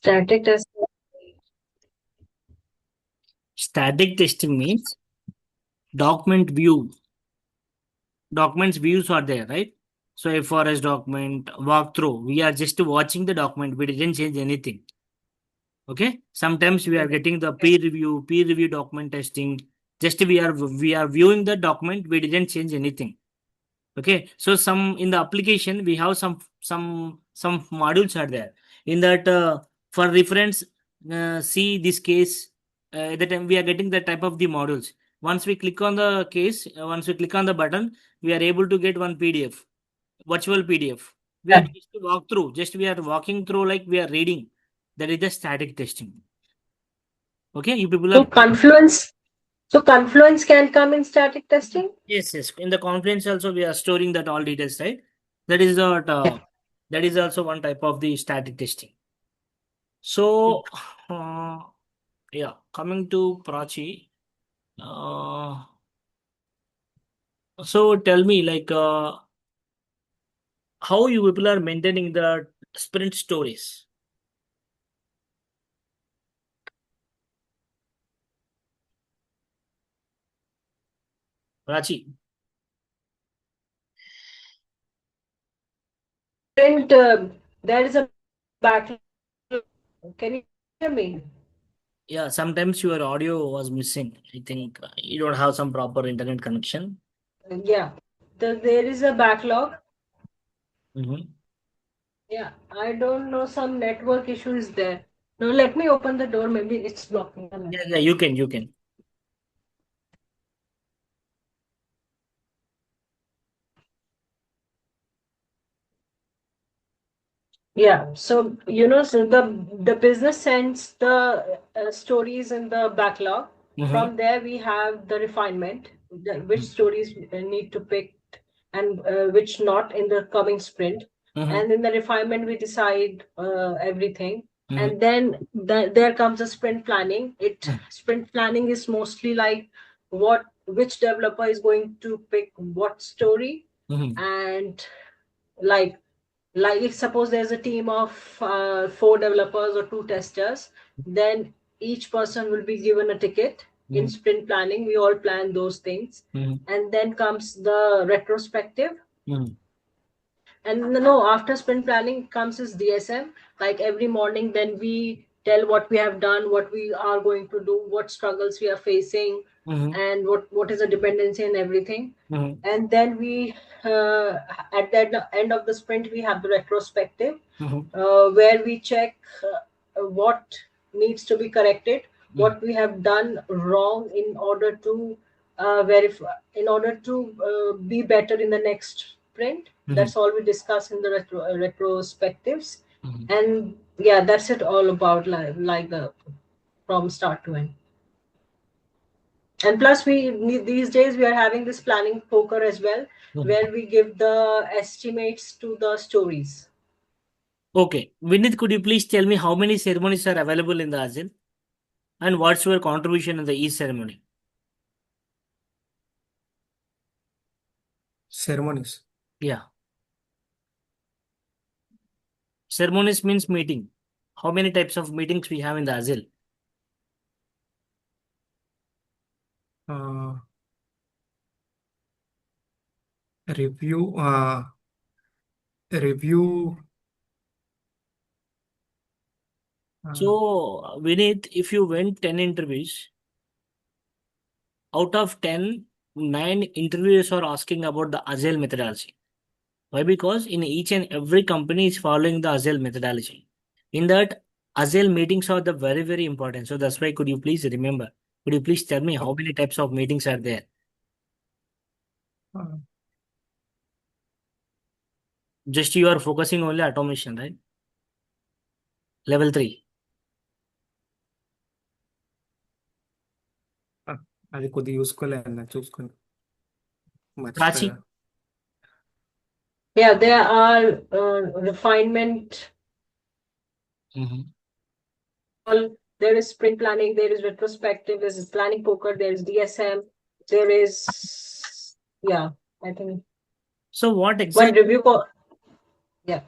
Static testing. Static testing means document view. Documents views are there, right? So a forest document walkthrough, we are just watching the document. We didn't change anything. Okay. Sometimes we are getting the peer review document testing. Just we are viewing the document. We didn't change anything. Okay, so some in the application we have some modules are there. In that for reference, see this case. That time we are getting that type of the modules. Once we click on the case, once we click on the button, we are able to get one PDF, virtual PDF. We are Yeah. just to walk through. Just we are walking through like we are reading. That is the static testing. Okay, you people So are. confluence. So confluence can come in static testing. Yes, yes. In the conference also we are storing that all details, right? That is not Yeah. that is also one type of the static testing. So uh, yeah, coming to Prachi. Uh, so tell me like how you people are maintaining the sprint stories. Prachi. And there is a backlog. Can you hear me? Yeah, sometimes your audio was missing. I think you don't have some proper internet connection. Yeah. There is a backlog. Mm-hmm. Yeah. I don't know. Some network issue is there. No, let me open the door. Maybe it's blocking the Yeah, network. yeah, you can. Yeah, so so the business sends the stories in the backlog. Mm-hmm. From there, we have the refinement, which stories need to pick and which not in the coming sprint. Mm-hmm. And in the refinement, we decide everything. Mm-hmm. And then there comes the sprint planning. It sprint planning is mostly like which developer is going to pick what story, Mm-hmm. and like if suppose there's a team of four developers or two testers, then each person will be given a ticket. In sprint planning we all plan those things. Mm-hmm. And then comes the retrospective. Mm-hmm. And no, after sprint planning comes is DSM. Like every morning, then we tell what we have done, what we are going to do, what struggles we are facing, Mm-hmm. and what is a dependency and everything. Mm-hmm. And then we, at the end of the sprint, we have the retrospective, Mm-hmm. where we check what needs to be corrected, what we have done wrong in order to verify, in order to be better in the next sprint. Mm-hmm. That's all we discuss in the retrospectives. Mm-hmm. And yeah, that's it all about like from start to end. And plus these days we are having this planning poker as well, Mm-hmm. where we give the estimates to the stories. Okay. Vinith, could you please tell me how many ceremonies are available in the Agile and what's your contribution in the each ceremony? Ceremonies. Yeah. Ceremonies means meeting. How many types of meetings we have in the Agile? Uh, review. Review. So, Vinith, if you went 10 interviews, out of 10, 9 interviewers are asking about the Agile methodology. Why? Because in each and every company is following the Agile methodology. In that, Agile meetings are the very, very important. So that's why could you please remember? Could you please tell me how many types of meetings are there? uh, Just you are focusing only automation, right? Level 3. అది కొద్దిగా చూసుకోలే అన్న చూసుకొని Prachi. మర్చిపోయా. Yeah, there are refinement. Mhm. There is sprint planning, there is retrospective, there is planning poker, there is DSM, there is, yeah, I think So what one exactly? review call. Yeah.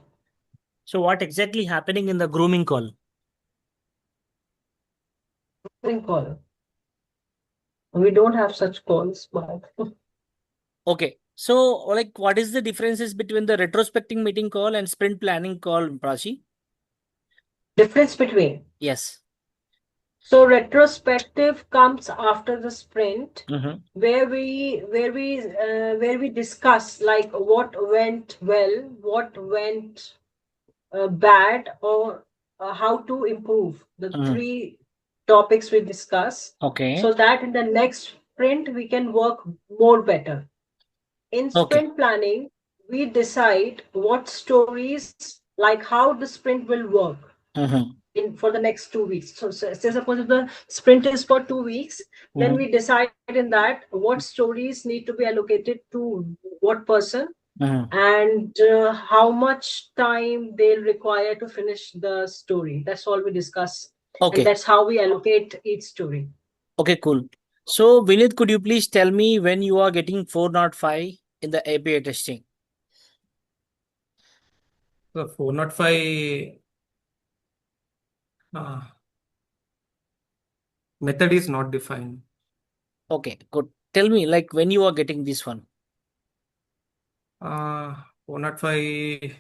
So what exactly happening in the grooming call? call. We don't have such calls, but Okay. So, like, what is the differences between the retrospecting meeting call and sprint planning call, Prachi? difference between. Yes. So retrospective comes after the sprint, Mm-hmm. where we discuss like what went well, what went bad, or how to improve the Mm-hmm. three topics we discuss, Okay. so that in the next sprint we can work more better. In Okay. sprint planning, we decide what stories, like how the sprint will work Mm-hmm. for the next 2 weeks. So say suppose if the sprint is for 2 weeks, then Mm-hmm. we decide in that what stories need to be allocated to what person, Mm-hmm. and how much time they'll require to finish the story. That's all we discuss, and Okay. that's how we allocate each story. Okay, cool. So, Vinith, could you please tell me when you are getting 405 in the API testing? So 405 uh, method is not defined. Okay, good. Tell me, like, when you are getting this one. 405,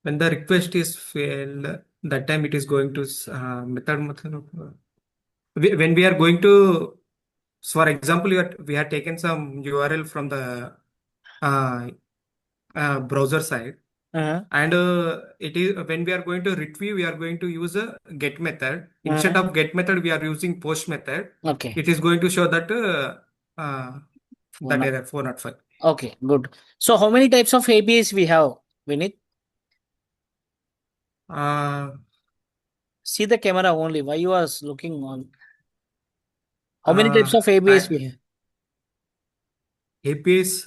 when the request is failed, that time it is going to method when we are going to, so for example, we have taken some URL from the uh, browser side, Uh-huh. and it is when we are going to retrieve, we are going to use a get method. Instead Uh-huh. of get method, we are using post method. Okay. It is going to show that One. error 405. Okay, good. So, how many types of APIs we have, Vinith? Uh, See the camera only. Why you are looking on? How many uh, types of APIs I, we have? APIs,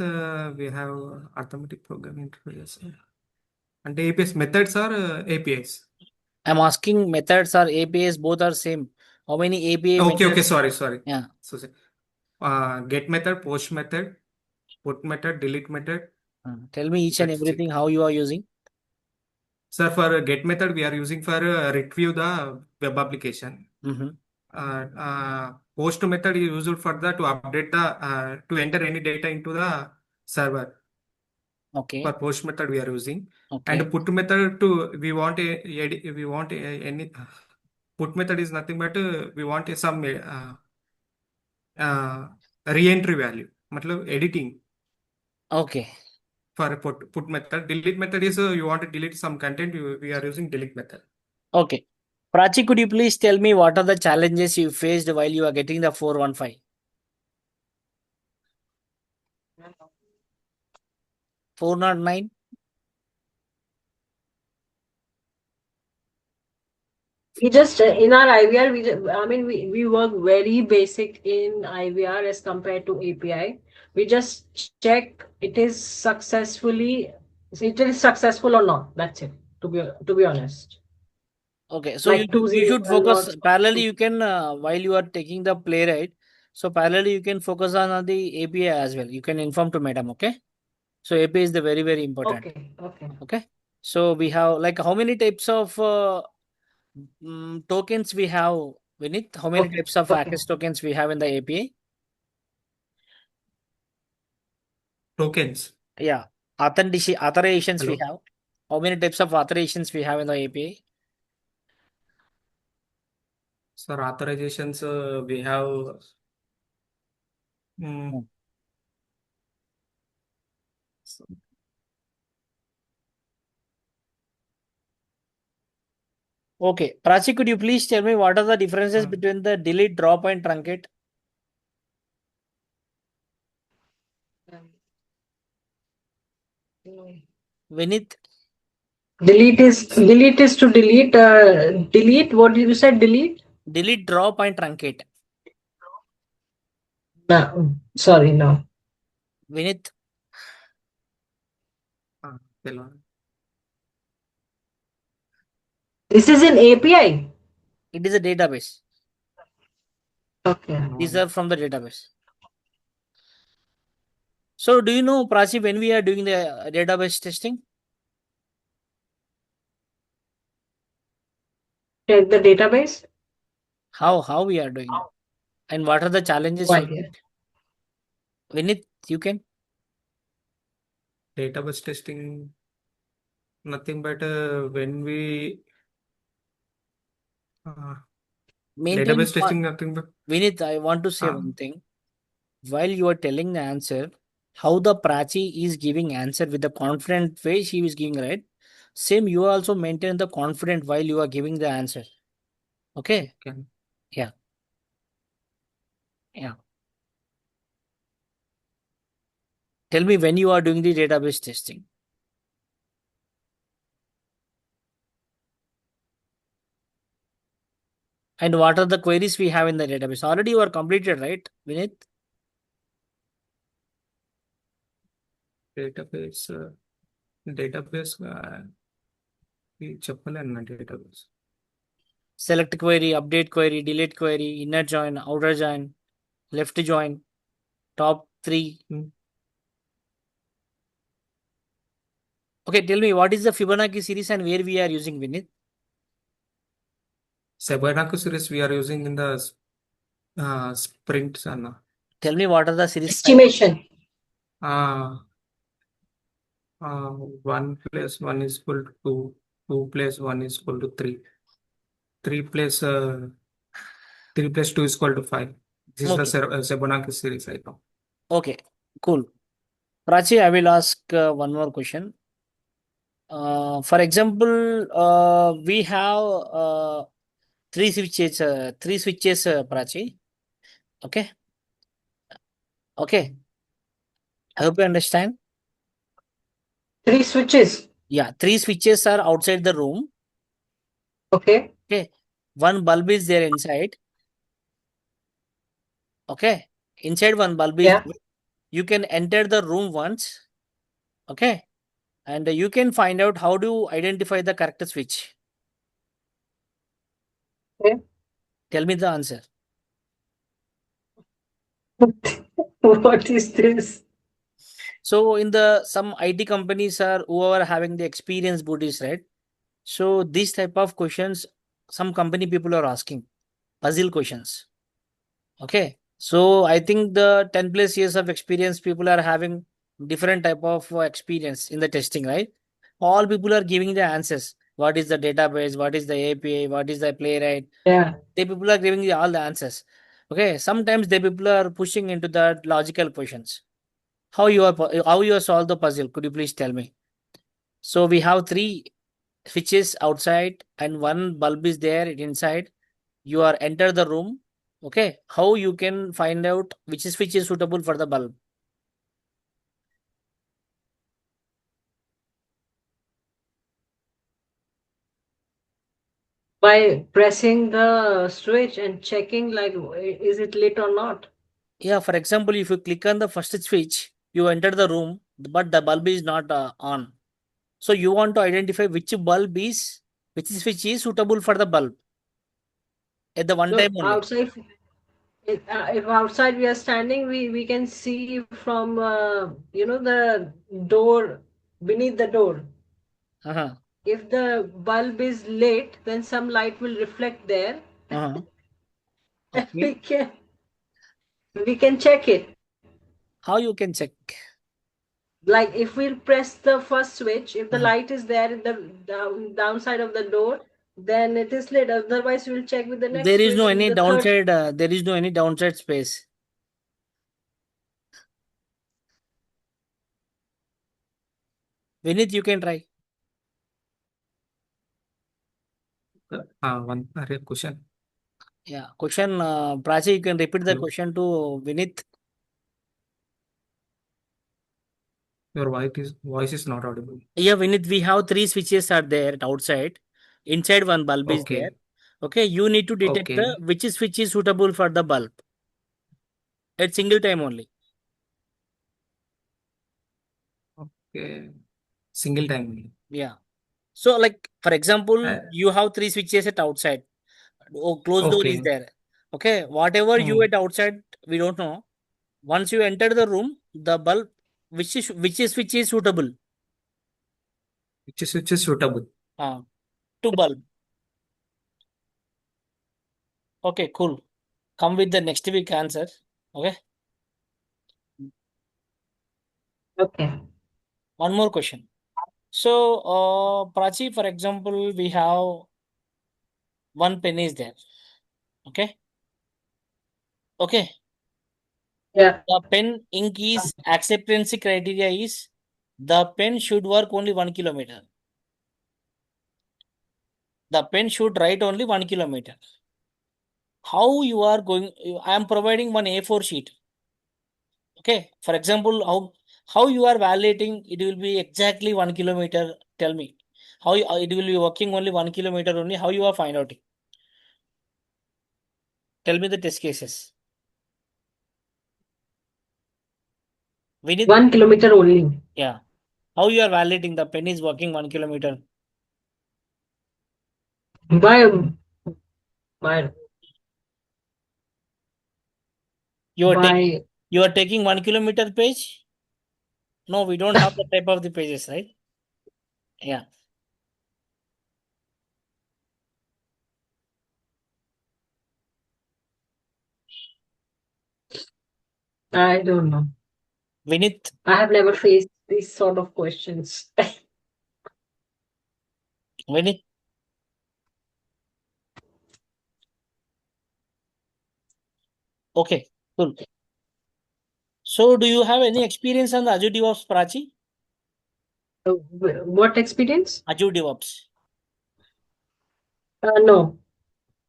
we have automatic programming interface. And APIs methods are APIs. I'm asking methods or APIs, both are same. How many API Okay, methods? sorry. Yeah. So, get method, post method, put method, delete method. Tell me each and That's it. everything how you are using. Sir, for get method, we are using for retrieve the web application. Mm-hmm. Post method is used for the to update the to enter any data into the server. For Okay. post method we are using, Okay. and put method to we want any put method is nothing but we want some re-entry value, matlab editing Okay. for a put method. Delete method is you want to delete some content, we are using delete method. Okay. Prachi, could you please tell me what are the challenges you faced while you are getting the 415? 409? We just in our IVR, we work very basic in IVR as compared to API. We just check it is successful or not. That's it. To be honest, Okay. So like you 2-0 should and focus not. parallelly. You can while you are taking the playwright. So parallelly you can focus on the API as well. You can inform to madam. Okay. So API is the very very important. Okay. Okay. So we have like how many types of tokens we have, Vinith? How many types of Okay. access tokens we have in the API? Tokens. Yeah. Authorizations we Hello. have. How many types of authorizations we have in the API? Sir, authorizations we have mm, Hmm. Okay. Prachi, could you please tell me what are the differences uh, between the delete, drop, and truncate? Vinith, Delete is to delete. Delete. What did you say? Delete. delete, drop, and truncate. No, sorry, no. Vinith, hello. This is an API. it is a database. Okay. These No. are from the database. So, do you know, Prachi, when we are doing the database testing? Check the database. How we are doing, and what are the challenges No you idea. get? Vinith, you can. Database testing, nothing but when we uh, Maintain. database testing, nothing but Vinith, I want to say uh, one thing. While you are telling the answer, how the Prachi is giving answer with the confident way she is giving, right? Same, you also maintain the confident while you are giving the answer. Okay? can Yeah. Yeah. Tell me when you are doing the database testing. And what are the queries we have in the database? Already you are completed, right, Vinith? database database చెప్పలేను database. Select query, update query, delete query, inner join, outer join, left join, top three. Hmm. Okay, tell me what is the Fibonacci series and where we are using Vinith? Fibonacci series we are using in the sprints and Tell me what are the series type? Estimation. uh, 1 plus 1 is equal to 2, 2 plus 1 is equal to 3, 3 plus 3 plus 2 is equal to 5. This is the Okay, Fibonacci series right now. okay, cool. Prachi, I will ask one more question. For example, we have three switches, Prachi. Okay, okay. I hope you understand. 3 switches. Yeah, three switches are outside the room. Okay. Okay, one bulb is there inside. Okay, inside one bulb is Yeah. there. You can enter the room once. Okay, and you can find out how to identify the correct switch. Okay. Tell me the answer. What is this? So in the some IT companies are who are having the experience bodies, right? So these type of questions, some company people are asking puzzle questions. Okay, so I think the 10 plus years of experience people are having different type of experience in the testing, right? All people are giving the answers. What is the database? What is the API? What is the Playwright? Yeah. They people are giving all the answers. Okay, sometimes they people are pushing into the logical questions. How you solve the puzzle? Could you please tell me? So we have three switches outside and one bulb is there inside. You are enter the room. Okay, how you can find out which switch is suitable for the bulb? By pressing the switch and checking like is it lit or not. Yeah, for example, if you click on the first switch, you enter the room, but the bulb is not on. So you want to identify which switch is suitable for the bulb at the one No, time only. outside. If outside we are standing, we can see from the door, beneath the door. Uh-huh. If the bulb is lit, then some light will reflect there. Uh-huh. we Okay. can we can check it. How you can check? Like if we press the first switch, if the Uh-huh. light is there in the downside of the door, then it is lit. Otherwise, we'll check with the next There is no switch, any the third. downside. There is no any downside space. Vinith, you can try. One question. Yeah. Question, Prachi, you can repeat the Hello, question to Vinith. your voice is not audible. Yeah, Vinith, we have three switches are there outside. Inside one bulb is there. Okay, Okay, you need to detect the okay, which switch is suitable for the bulb at single time only. okay. Single time only. Yeah. So, like for example, Uh, you have three switches at outside. Oh, closed door is okay. there. Okay, whatever you Mm. at outside, we don't know. Once you enter the room, the bulb, which is switch is suitable? Which is suitable. Uh, to bulb. Okay, cool. Come with the next week answer. Okay. Okay. One more question. So, Prachi, for example, we have one pen is there. Okay. Okay. Yeah. The pen ink is acceptance criteria is the pen should work only 1 kilometer. The pen should write only 1 kilometer. How you are going? I am providing one A4 sheet. Okay. For example, how you are validating it will be exactly 1 kilometer. Tell me how it will be working only 1 kilometer only. How you are find out? Tell me the test cases. Vinith, 1 kilometer only. yeah. How you are validating the pen is working 1 kilometer? By by You are taking by you are taking 1 kilometer page? No, we don't have the type of the pages, right? Yeah. I don't know. Vinith, I have never faced these sort of questions. Vinith. Okay, cool. So, do you have any experience on the Azure DevOps, Prachi? What experience? Azure DevOps. No.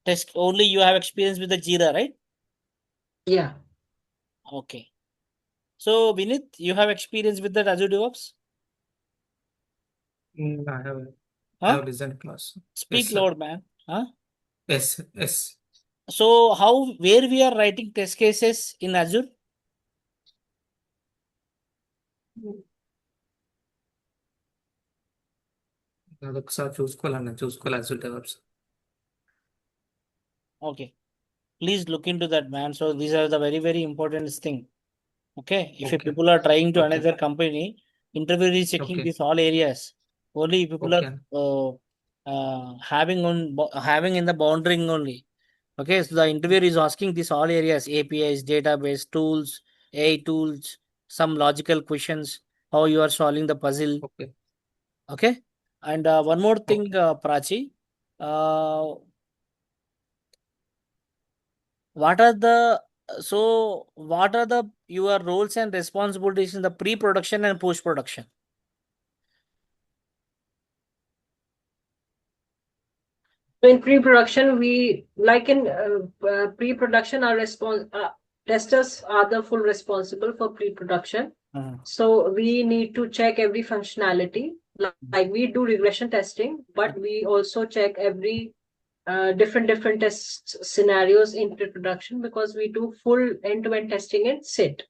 Test only you have experience with the Jira, right? Yeah. Okay. So, Vinith, you have experience with that Azure DevOps? I Huh? have listened class. Speak Yes, sir. loud, man. Huh? Yes. So, where we are writing test cases in Azure? ఒకసారి చూసుకోవాలి Azure DevOps. Okay. Please look into that, man. So, these are the very, very important thing. Okay. If Okay. people are trying to Okay. another company, interviewer is checking Okay. these all areas. Only people Okay. are having in the boundary only. Okay. So, the interviewer is asking these all areas: APIs, database, tools, AI tools, some logical questions, how you are solving the puzzle. Okay. Okay. And one more thing, Okay. Prachi. Uh, what are the what are the your roles and responsibilities in the pre-production and post-production? So in pre-production, we like in pre-production, our testers are the full responsible for pre-production. So we need to check every functionality. Like we do regression testing, but we also check every different test scenarios in pre-production because we do full end-to-end testing in SIT.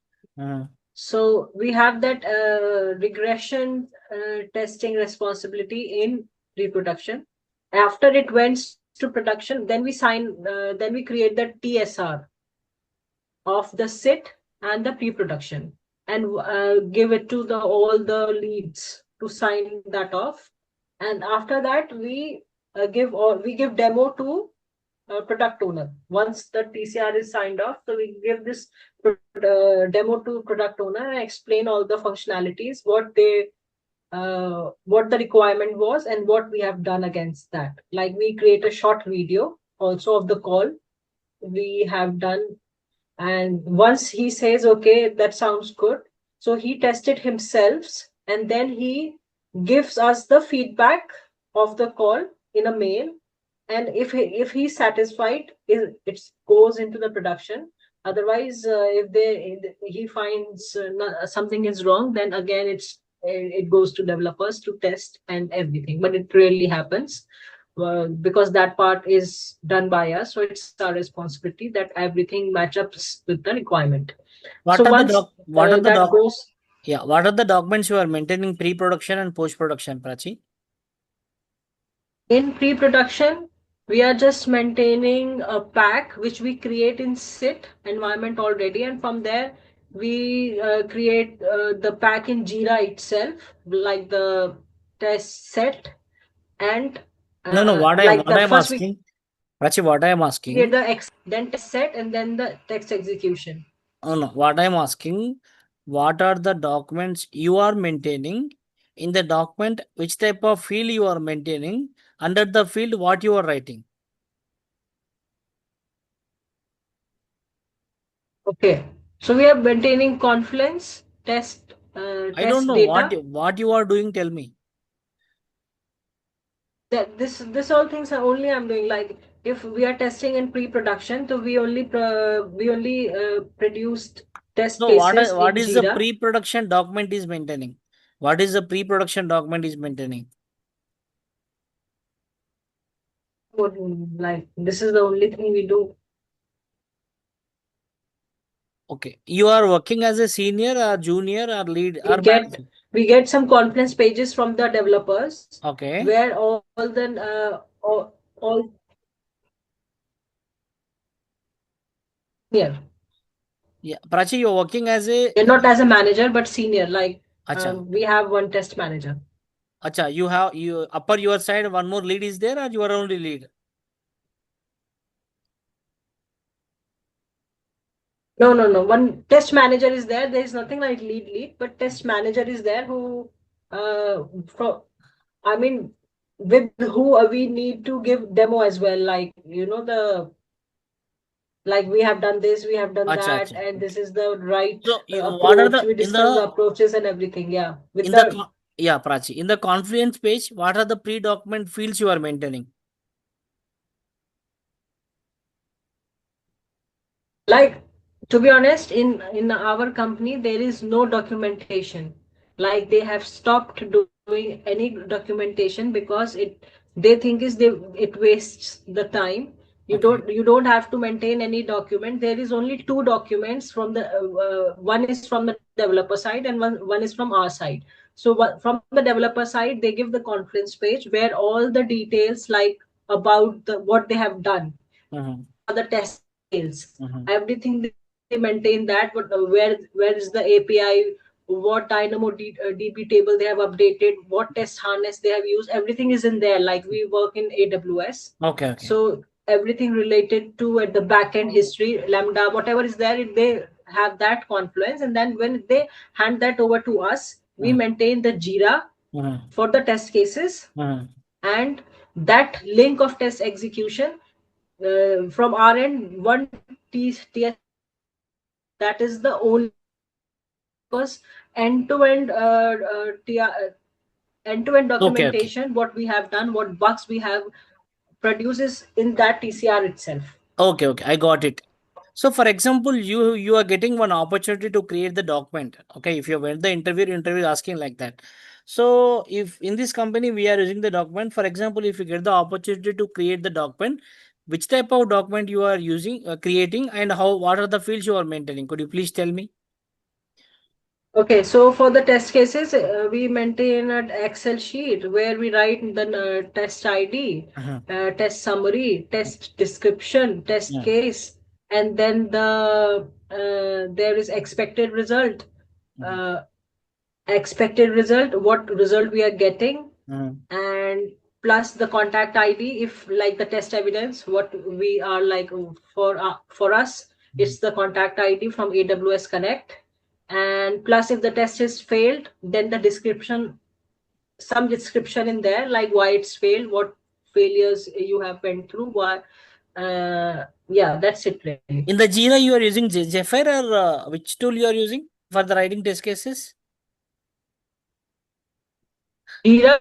So we have that regression testing responsibility in pre-production. After it went to production, then we create the TSR of the SIT and the pre-production and give it to all the leads to sign that off. And after that, we give demo to product owner. Once the TCR is signed off, so we give this demo to product owner and explain all the functionalities, what the requirement was and what we have done against that. Like we create a short video also of the call we have done, and once he says, okay, that sounds good, so he tested himself and then he gives us the feedback of the call in a mail. And if he's satisfied, it goes into the production. Otherwise, if he finds something is wrong, then again it goes to developers to test and everything. But it rarely happens because that part is done by us, so it's our responsibility that everything matches with the requirement. What So are once what are the that goes what are the documents you are maintaining pre-production and post-production, Prachi? in pre-production, we are just maintaining a pack which we create in SIT environment already, and from there we create the pack in Jira itself, like the test set and No, what like I the am first we asking, Prachi, what I am Create asking, the then test set and then the text execution. no, what I am asking, what are the documents you are maintaining? In the document, which type of field you are maintaining? Under the field, what you are writing? Okay. So we are maintaining confluence, test, I don't test know data. what you are doing. Tell me. That this all things are only I'm doing. Like if we are testing in pre-production, so we only produced test So cases what in is the Jira. pre-production document is maintaining? What is the pre-production document is maintaining? Like this is the only thing we do. Okay. You are working as a senior or junior or lead or manager? We get some confluence pages from the developers Okay. where all here. Yeah. Prachi, you're working as a. They're not as a manager but senior. Like Acha. we have one test manager. Acha. You have you upper your side one more lead is there or you are only lead? No. One test manager is there. There is nothing like lead, but test manager is there who, from, I mean, with who we need to give demo as well. Like, like we have done this, we have done Acha. that, Acha. and this is the right So what are approach. the We in discuss the the approaches and everything. Yeah. With in the the, yeah, Prachi, in the Confluence page, what are the pre-document fields you are maintaining? like, to be honest, in our company, there is no documentation. Like they have stopped doing any documentation because they think it wastes the time. Okay. You don't have to maintain any document. There is only two documents from the one is from the developer side and one is from our side. So from the developer side, they give the Confluence page where all the details like about what they have done, Mhm. the test details, Mhm. everything they maintain that. But where is the API? What Dynamo DB table they have updated? What test harness they have used? Everything is in there. Like we work in AWS, Okay. Okay. so everything related to at the backend history, Lambda, whatever is there, they have that Confluence, and then when they hand that over to us, we Mhm. maintain the Jira Mhm. for the test cases, Mhm. and that link of test execution from our end, one TS that is the only because end-to-end end-to-end Okay. Okay. documentation, what we have done, what bugs we have produces in that TCR itself. Okay. Okay. I got it. So, for example, you are getting one opportunity to create the document. Okay, if you went the interview is asking like that. So, if in this company we are using the document, for example, if you get the opportunity to create the document, which type of document you are using, creating, and how what are the fields you are maintaining? Could you please tell me? Okay, so for the test cases, we maintain an Excel sheet where we write the test ID, Uh-huh. test summary, test description, test Yeah. case, and then there is Mhm. expected result, what result we are getting, Mhm. and plus the contact ID. If like the test evidence, what we are like for us, it's the contact ID from AWS Connect, and plus if the test is failed, then the description, some description in there like why it's failed, what failures you have went through, why. Yeah, that's it really. In the Jira, you are using Zephyr or which tool you are using for the writing test cases? Jira,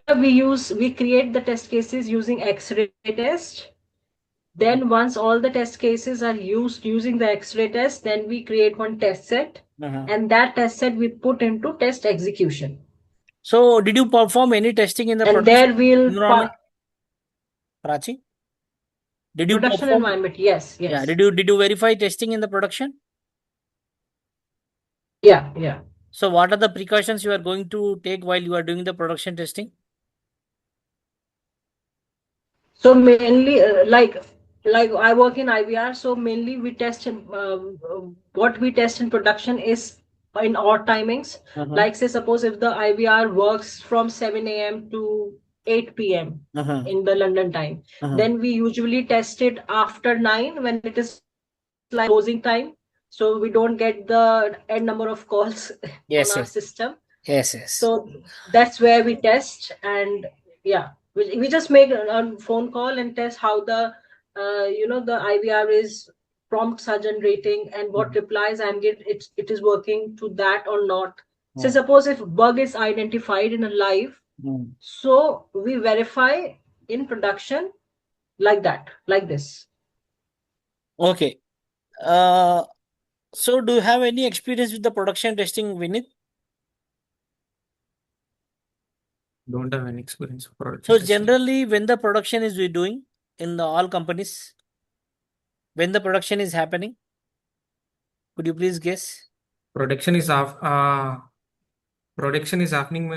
we create the test cases using X-ray test. Then once all the test cases are used using the X-ray test, then we create one test set, Uh-huh. and that test set we put into test execution. So, did you perform any testing in the And production there we'll environment, Prachi? Did you production perform? environment. Yes, Yeah. yes. Did you verify testing in the production? Yeah. So, what are the precautions you are going to take while you are doing the production testing? So mainly like I work in IVR, so mainly we test what we test in production is in odd timings. Uh-huh. Like say suppose if the IVR works from 7 a.m. to 8 p.m. Uh-huh. in the London time. Uh-huh. Then we usually test it after 9 when it is like closing time. So we don't get the end number of calls on Yes, our yes, system. yes, yes. So that's where we test, and yeah, we just make a phone call and test how the the IVR is, prompts are generating, and what replies I'm getting, it is working to that or not. So Mm. suppose if bug is identified in a live, Mm. so we verify in production like that, like this. Okay. So do you have any experience with the production testing, Vinith? Don't have any experience for production So testing. generally, when the production is we doing in the all companies, when the production is happening, could you please guess? Production is production is happening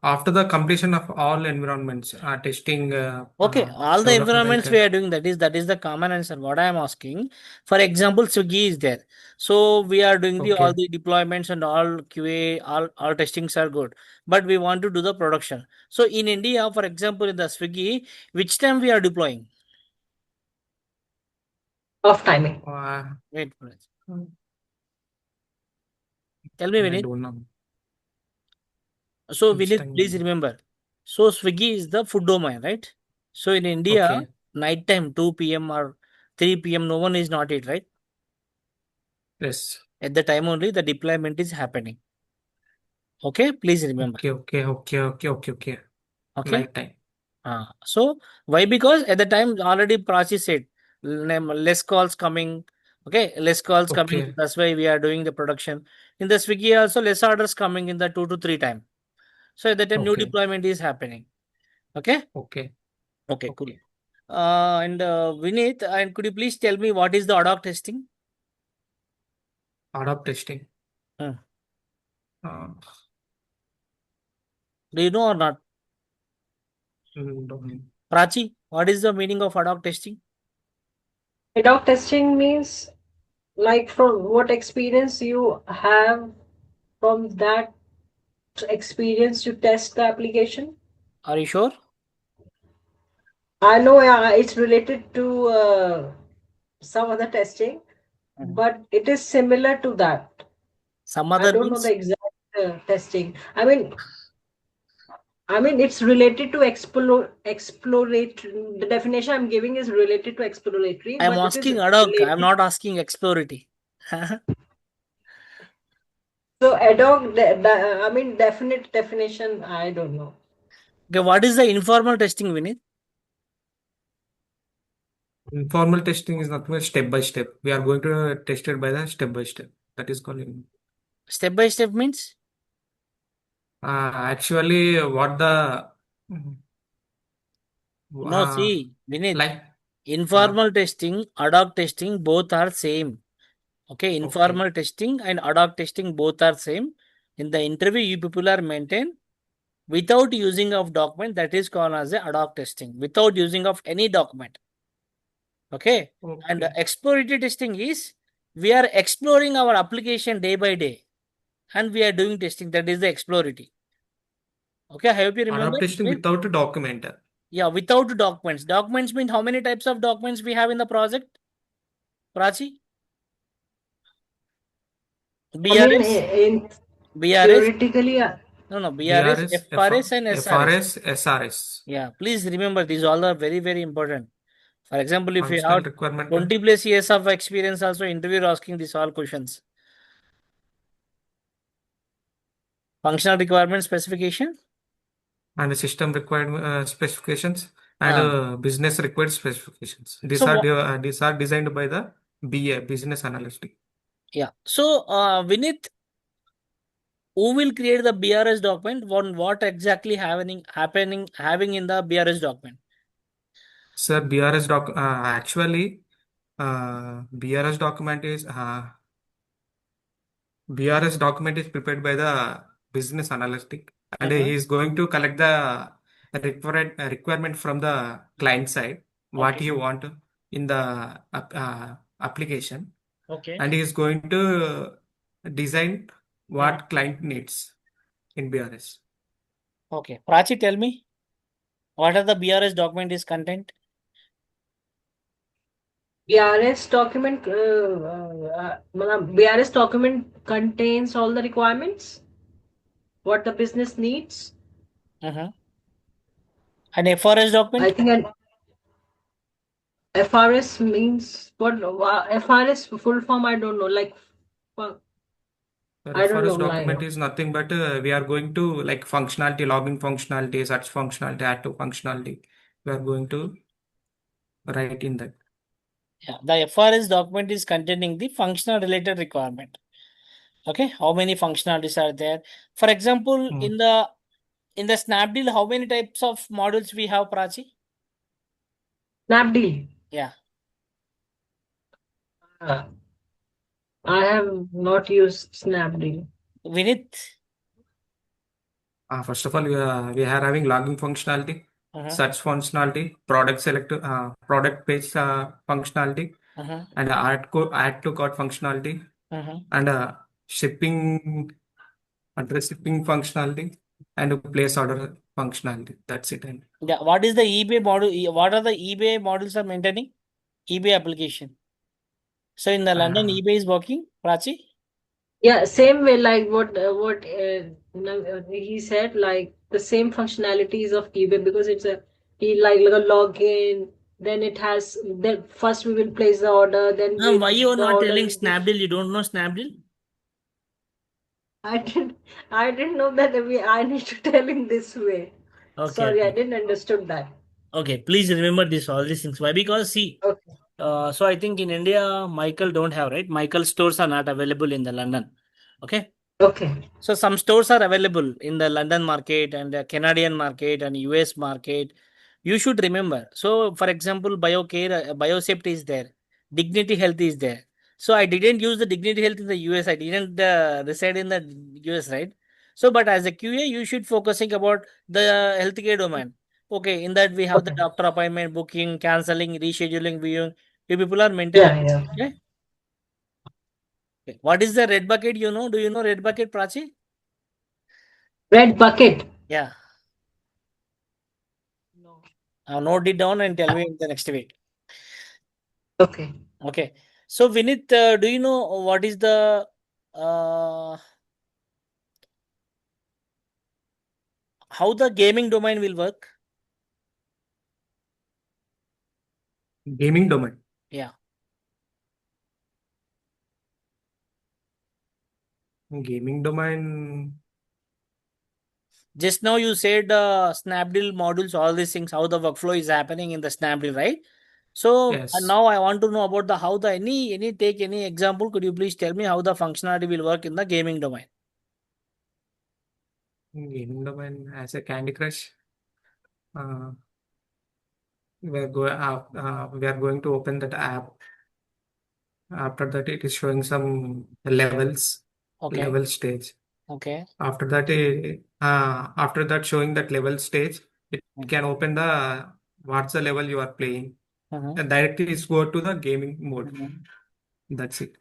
after the completion of all environments, testing, Okay, all the development. environments we are doing, that is the common answer. What I am asking, for example, Swiggy is there. So we are doing the all Okay. the deployments and all QA, all testings are good. But we want to do the production. So in India, for example, in the Swiggy, which time we are deploying? Of timing. Wait for it. Tell me, I Vinith. don't know So which Vinith, please time. remember. So Swiggy is the food domain, right? So in India, Okay. night time, 2 p.m. or 3 p.m., no one is not it, right? Yes. At the time only the deployment is happening. Okay, please remember. Okay. Okay. Night time. So why? Because at the time already Prachi said less calls coming. Okay, less calls coming. Okay. That's why we are doing the production. In the Swiggy also less orders coming in the 2 to 3 time. So at the time new Okay. deployment is happening. Okay. Okay. Okay, cool. Okay. And Vinith, and could you please tell me what is the ad hoc testing? Ad hoc testing. Hmm. Uh, Do you know or not? don't know. Prachi, what is the meaning of ad hoc testing? Ad hoc testing means, like, from what experience you have, from that experience you test the application. Are you sure? I know it's related to some other testing, Mhm. but it is similar to that. Some I other don't know the means exact testing. I mean, it's related to exploratory. The definition I'm giving is related to exploratory, I am but it is asking ad hoc. I am related. not asking exploratory. So ad hoc, definite definition, I don't know. Okay, what is the informal testing, Vinith? Informal testing is not step by step. We are going to test it by the step by step. That is called. Step by step means? Actually, what the No, uh, see, Vinith, like informal testing, ad hoc testing, both are same. Okay, okay, informal testing and ad hoc testing both are same. In the interview, you people are maintained without using of document, that is called as a ad hoc testing, without using of any document. Okay, and okay, exploratory testing is we are exploring our application day by day and we are doing testing. That is the exploratory. Okay, I hope you remember. adapt testing Vinith? without a document. Yeah, without documents. Documents mean how many types of documents we have in the project? Prachi? I mean, BRS? in BRS? theoretically, No, no, BRS, BRS, FRS, and SRS. FRS, SRS, Yeah, please remember these all are very, very important. For example, if you functional have requirement 20 plus years of experience, also interview asking these all questions. Functional requirement specification. and the system required specifications and Ah, business required specifications. so These are designed by the BA, business analyst. yeah. So Vinith, who will create the BRS document? What exactly having in the BRS document? Sir, BRS actually BRS document is BRS document is prepared by the business analytic, and he Uh-huh. is going to collect the requirement from the client side, what Okay. you want in the application, Okay. and he is going to design Hmm. what client needs in BRS. Okay. Prachi, tell me. What are the BRS document is content? BRS document, BRS document contains all the requirements, what the business needs. And FRS I document? think an FRS means what? FRS full form, I don't know. Like, I don't know. Reference document Like, is nothing but we are going to like functionality, login functionality, search functionality, add to functionality. We are going to write in that. Yeah, the FRS document is containing the functional related requirement. Okay, how many functionalities are there? For example, Hmm. in the Snapdeal, how many types of modules we have, Prachi? Snapdeal. Yeah, Uh, I have not used Snapdeal. Vinith. First of all, we are having login functionality, Uh-huh, search functionality, product select, product page functionality, uh-huh, and add to cart functionality, uh-huh. and shipping address shipping functionality, and a place order functionality. That's it. And Yeah, what is the eBay module? What are the eBay modules are maintaining? eBay application. So in the London, uh, eBay is working, Prachi? Yeah, same way like what he said, like the same functionalities of eBay, because it's a he like a login. Then it has, then first we will place the order. Then Why we you are the not order telling will be. Snapdeal? You don't know Snapdeal? I didn't I didn't know that I need to tell him this way. Okay, Sorry, I okay. didn't understood that. Okay, please remember this, all these things. Why? Because see, Okay. so I think in India, Michael don't have, right? Michael stores are not available in the London. Okay. Okay. So some stores are available in the London market and the Canadian market and US market. You should remember. So for example, BioCare, BioSafety is there. Dignity Health is there. So I didn't use the Dignity Health in the US. I didn't reside in the US, right? So, but as a QA, you should focusing about the healthcare domain. Okay, in that we have the Okay. doctor appointment booking, canceling, rescheduling, viewing. You people are maintaining. Yeah, yeah. Okay. Okay. What is the red bucket? You know? Do you know red bucket, Prachi? Red bucket. Yeah. No. Note it down and tell me in the next week. Okay. Okay. So Vinith, do you know what is the uh, how the gaming domain will work? gaming domain. Yeah. Gaming domain. Just now you said Snapdeal modules, all these things, how the workflow is happening in the Snapdeal, right? So Yes. now I want to know about the how the any take any example. Could you please tell me how the functionality will work in the gaming domain? Gaming domain as a Candy Crush. Uh, we are going to open that app. After that, it is showing some levels, Okay. level stage. Okay. After that, showing that level stage, it can open the what's the level you are playing, Mm-hmm. and directly is go to the gaming mode. Mm-hmm. That's it.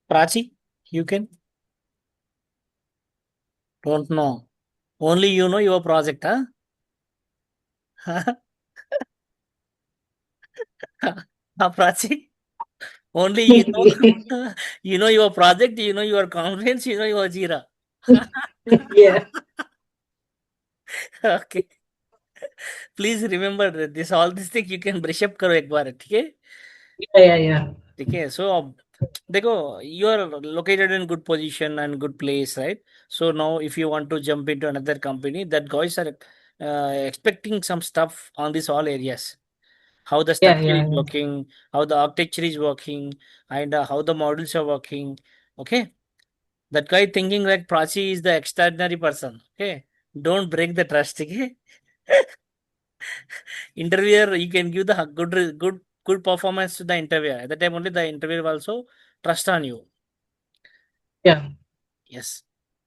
Prachi, you can don't know. Only you know your project, huh? Prachi, only you know, you know your project, you know your conference, you know your Jira. Yeah. Okay. Please remember that this all these things you can brush up करो एक बार, ठीक है? Yeah, yeah, yeah. ठीक है? So देखो, you are located in good position and good place, right? So now if you want to jump into another company, that guys are expecting some stuff on these all areas. How the Yeah, structure yeah, is yeah. working, how the architecture is working, and how the models are working. Okay, that guy thinking like Prachi is the extraordinary person. Okay, don't break the trust. Okay, interviewer, you can give the good performance to the interviewer. At the time only the interviewer will also trust on you. Yeah. Yes.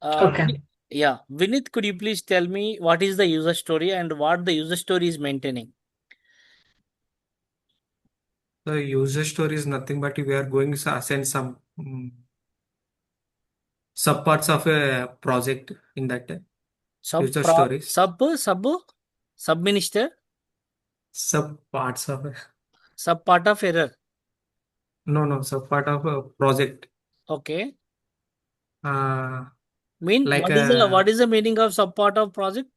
Okay. Yeah, Vinith, could you please tell me what is the user story and what the user story is maintaining? The user story is nothing but we are going to assign some subparts of a project in that Sub user pro stories. sub sub Sub-minister, Sub parts of sub-part of error. no, sub part of a project. Okay. Uh, Mean, like what is the meaning of sub-part of project?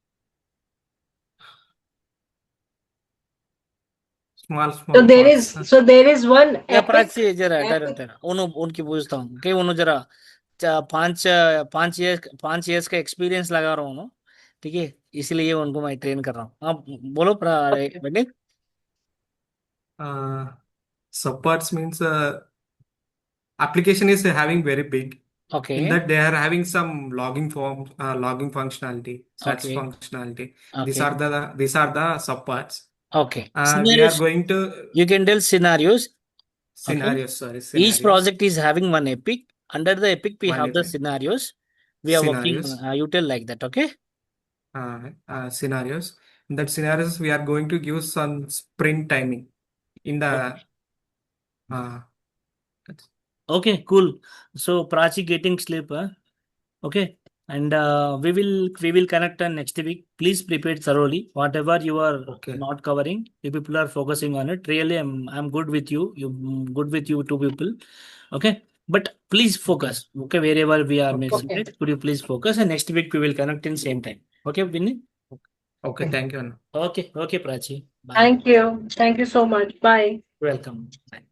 small So parts. there is one या epic. Prachi जरा डर उनकी पूछता हूँ कि उन्होंने जरा पांच years का एक्सपीरियंस लगा रहा हूँ ना, ठीक है, इसलिए उनको मैं ट्रेन कर रहा हूँ। आप बोलो बेटे। Sub parts means application is having very big. Okay In that they are having some logging functionality, search okay functionality. Okay These are the subparts. Okay We are scenarios, going to you can tell scenarios. Okay, scenarios. Sorry, each scenarios. project is having one epic. Under the epic we One have the epic. scenarios. We are working, Scenarios. you tell like that. Okay, Scenarios. In that scenarios, we are going to give some sprint timing in the okay, uh, okay, cool. So Prachi getting sleep, huh? Okay, and we will connect on next week. Please prepare thoroughly. Whatever you are okay. not covering, you people are focusing on it. Really, I'm good with you. Good with you two people. Okay, but please focus. Okay, wherever we are Okay. missing it, could you please focus? And next week we will connect in same time. Okay, Vinny. Okay. Thank you, Anna. Okay, okay, Prachi. Bye. Thank you so much. Bye. Welcome. Bye.